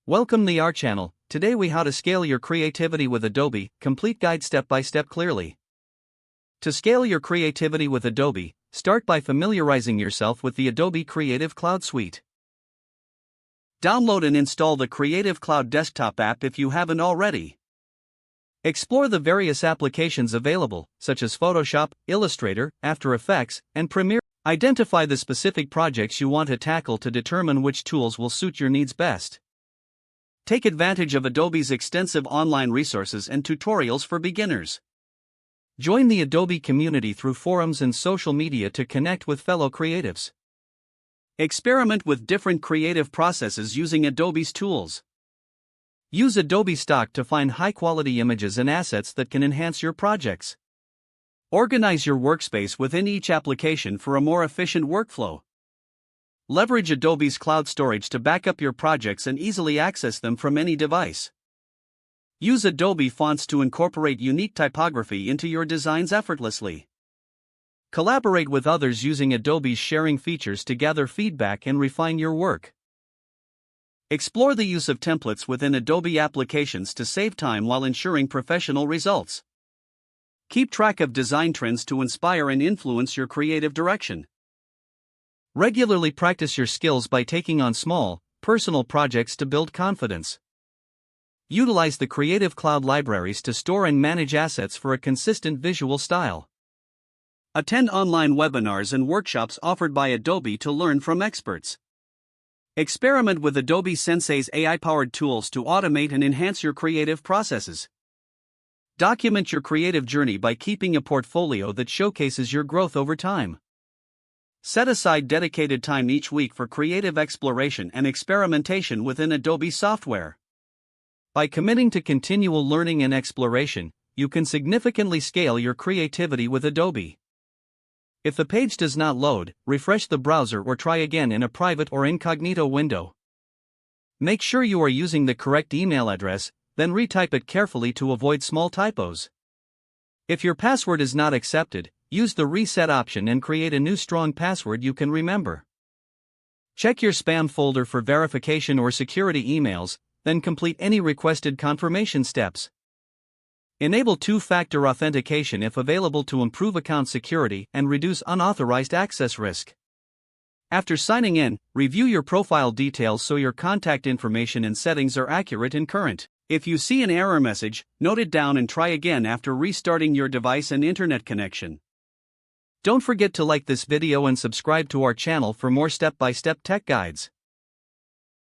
Welcome to our channel. Today we how to scale your creativity with Adobe, complete guide step by step clearly. To scale your creativity with Adobe, start by familiarizing yourself with the Adobe Creative Cloud Suite. Download and install the Creative Cloud desktop app if you haven't already. Explore the various applications available, such as Photoshop, Illustrator, After Effects, and Premiere. Identify the specific projects you want to tackle to determine which tools will suit your needs best. Take advantage of Adobe's extensive online resources and tutorials for beginners. Join the Adobe community through forums and social media to connect with fellow creatives. Experiment with different creative processes using Adobe's tools. Use Adobe Stock to find high-quality images and assets that can enhance your projects. Organize your workspace within each application for a more efficient workflow. Leverage Adobe's cloud storage to back up your projects and easily access them from any device. Use Adobe fonts to incorporate unique typography into your designs effortlessly. Collaborate with others using Adobe's sharing features to gather feedback and refine your work. Explore the use of templates within Adobe applications to save time while ensuring professional results. Keep track of design trends to inspire and influence your creative direction. Regularly practice your skills by taking on small, personal projects to build confidence. Utilize the Creative Cloud libraries to store and manage assets for a consistent visual style. Attend online webinars and workshops offered by Adobe to learn from experts. Experiment with Adobe Sensei's AI-powered tools to automate and enhance your creative processes. Document your creative journey by keeping a portfolio that showcases your growth over time. Set aside dedicated time each week for creative exploration and experimentation within Adobe software. By committing to continual learning and exploration, you can significantly scale your creativity with Adobe. If the page does not load, refresh the browser or try again in a private or incognito window. Make sure you are using the correct email address, then retype it carefully to avoid small typos. If your password is not accepted, use the reset option and create a new strong password you can remember. Check your spam folder for verification or security emails, then complete any requested confirmation steps. Enable two-factor authentication if available to improve account security and reduce unauthorized access risk. After signing in, review your profile details so your contact information and settings are accurate and current. If you see an error message, note it down and try again after restarting your device and internet connection. Don't forget to like this video and subscribe to our channel for more step-by-step tech guides.